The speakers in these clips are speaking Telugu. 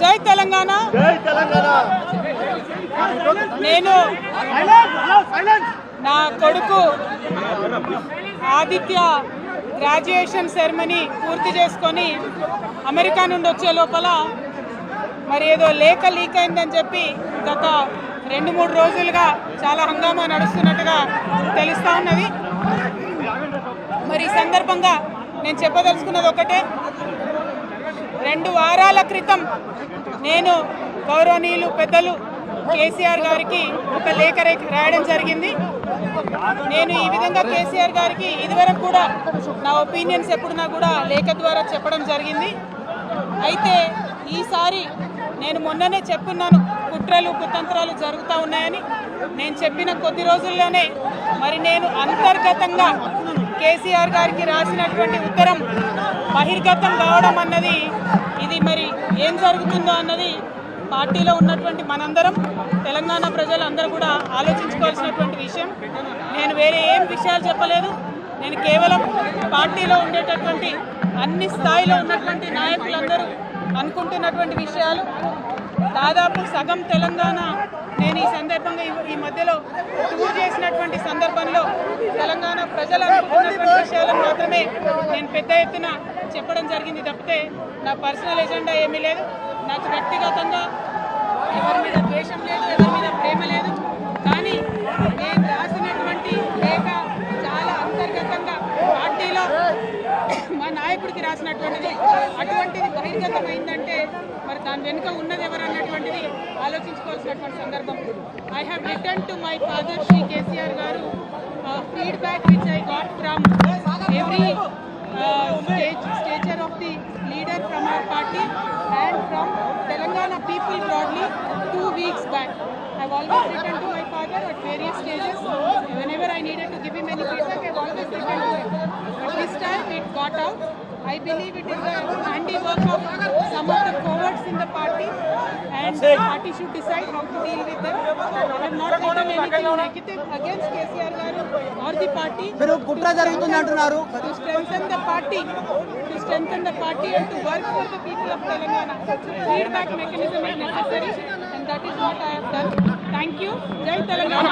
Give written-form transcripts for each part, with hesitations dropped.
జై తెలంగాణ. నేను నా కొడుకు ఆదిత్య గ్రాడ్యుయేషన్ సెరమనీ పూర్తి చేసుకొని అమెరికా నుండి వచ్చే లోపల మరి ఏదో లేఖ లీక్ అయిందని చెప్పి గత 2-3 రోజులుగా చాలా హంగామా నడుస్తున్నట్టుగా తెలుస్తూ ఉన్నది. మరి ఈ సందర్భంగా నేను చెప్పదలుచుకున్నది ఒకటే, 2 వారాల క్రితం నేను గౌరవనీయులు పెద్దలు కేసీఆర్ గారికి ఒక లేఖ రాయడం జరిగింది. నేను ఈ విధంగా కేసీఆర్ గారికి ఇదివరకు కూడా నా ఒపీనియన్స్ ఎప్పుడున్నా కూడా లేఖ ద్వారా చెప్పడం జరిగింది. అయితే ఈసారి నేను మొన్ననే చెప్పున్నాను, కుట్రలు కుతంత్రాలు జరుగుతూ ఉన్నాయని. నేను చెప్పిన కొద్ది రోజుల్లోనే మరి నేను అంతర్గతంగా కేసీఆర్ గారికి రాసినటువంటి ఉత్తరం బహిర్గతం కావడం అన్నది, ఇది మరి ఏం జరుగుతుందో అన్నది పార్టీలో ఉన్నటువంటి మనందరం, తెలంగాణ ప్రజలందరూ కూడా ఆలోచించుకోవాల్సినటువంటి విషయం. నేను వేరే ఏం విషయాలు చెప్పలేదు. నేను కేవలం పార్టీలో ఉండేటటువంటి అన్ని స్థాయిలో ఉన్నటువంటి నాయకులందరూ అనుకుంటున్నటువంటి విషయాలు. దాదాపు సగం తెలంగాణ నేను ఈ సందర్భంగా ఈ మధ్యలో టూర్ చేసినటువంటి సందర్భంలో తెలంగాణ ప్రజలు అనుకుంటున్నటువంటి విషయాలను మాత్రమే నేను పెద్ద ఎత్తున చెప్పడం జరిగింది తప్పితే నా పర్సనల్ ఎజెండా ఏమీ లేదు. నాకు వ్యక్తిగతంగా ఎవరి మీద ద్వేషం లేదు, ఎవరి మీద ప్రేమ లేదు. కానీ నేను రాసినటువంటి లేఖ చాలా అంతర్గతంగా పార్టీలో మా నాయకుడికి రాసినటువంటిది. అటువంటిది బహిర్గతమైందంటే మరి దాని వెనుక ఉన్నది ఎవరన్నటువంటిది ఆలోచించుకోవాల్సినటువంటి సందర్భం. I have return to my father Shri KCR garu feedback which I got from every stature of the leader from our party and from Telangana people broadly 2 weeks back. I've always written to my father at various stages. Whenever I needed to give him any feedback, I've always written to him. But this time it got out. I believe it is the handiwork of some of the cowards in the party, and the party should decide how to deal with them. I have not written anything negative against KCR garu or the party. To strengthen the party and to work for the people of Telangana. Feedback mechanism is necessary, and that is what I have done. Thank you. Jai Telangana.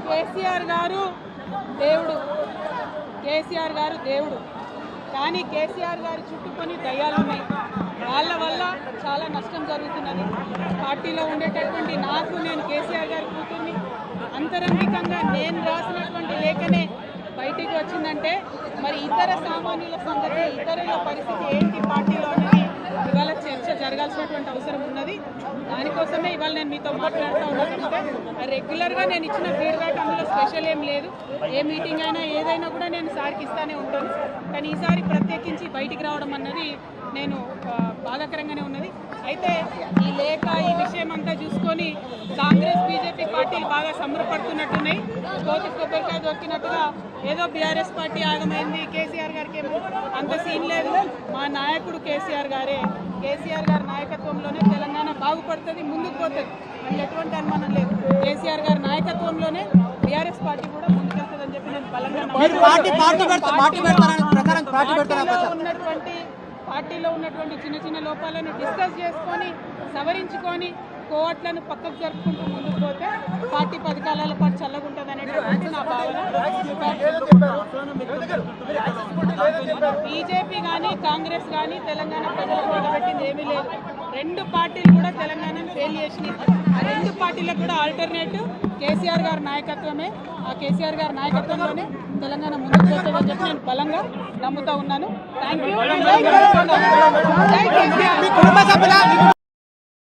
KCR గారు దేవుడు, కేసీఆర్ గారు దేవుడు. కానీ కేసీఆర్ గారు చుట్టుకొని దయ్యాలు ఉన్నాయి. వాళ్ళ వల్ల చాలా నష్టం జరుగుతున్నది. పార్టీలో ఉండేటటువంటి నాకు, నేను కేసీఆర్ గారి కూతుర్ని, అంతరంగికంగా నేను రాసినటువంటి లేఖనే బయటికి వచ్చిందంటే మరి ఇతర సామాన్యుల సంగతి, ఇతరుల పరిస్థితి ఏంటి పార్టీలో అనేది ఇవాళ చర్చ జరగాల్సినటువంటి అవసరం ఉన్నది. దానికోసమే ఇవాళ నేను మీతో మాట్లాడుతూ ఉన్నానంటే, రెగ్యులర్గా నేను ఇచ్చిన ఫీడ్బ్యాక్ అందులో స్పెషల్ ఏం లేదు. ఏ మీటింగ్ అయినా ఏదైనా కూడా నేను సార్కి ఇస్తానే ఉంటాను. కానీ ఈసారి ప్రత్యేకించి బయటికి రావడం అన్నది నేను బాధాకరంగానే ఉన్నది. అయితే ఈ లేఖ, ఈ విషయం అంతా చూసుకొని కాంగ్రెస్ బీజేపీ పార్టీలు బాగా సంబరపడుతున్నట్టున్నాయి. కోతి కొబ్బరికాయ దొరికినట్టుగా ఏదో బీఆర్ఎస్ పార్టీ ఆగమైంది, కేసీఆర్ గారికి ఏమో అంత సీన్ లేదు. మా నాయకుడు కేసీఆర్ గారే, కేసీఆర్ గారి నాయకత్వంలోనే తెలంగాణ బాగుపడుతుంది, ముందుకు పోతుంది. అందులో ఎటువంటి అనుమానం లేదు. కేసీఆర్ గారి నాయకత్వంలోనే బీఆర్ఎస్ పార్టీ కూడా ముందుకెళ్తుందని చెప్పి నేను బలంగా పార్టీలో ఉన్నటువంటి చిన్న చిన్న లోపాలను డిస్కస్ చేసుకొని సవరించుకొని కోవట్లను పక్కకు జరుపుకుంటూ ముందుకు పోతే పార్టీ 10 కాలాల పాటు చల్లగుంటుంది అనేటువంటి నా భావన. బీజేపీ కానీ కాంగ్రెస్ కానీ తెలంగాణ ప్రజలకు నిలబెట్టింది ఏమీ లేదు. 2 పార్టీలు కూడా తెలంగాణను ఫెయిల్ చేసినాయి. ఆ 2 పార్టీలకు కూడా ఆల్టర్నేటివ్ కేసీఆర్ గారి నాయకత్వమే. ఆ కేసీఆర్ గారి నాయకత్వంలోనే తెలంగాణ ముందుకు పోతుందని చెప్పి నేను బలంగా నమ్ముతా ఉన్నాను. Thank you.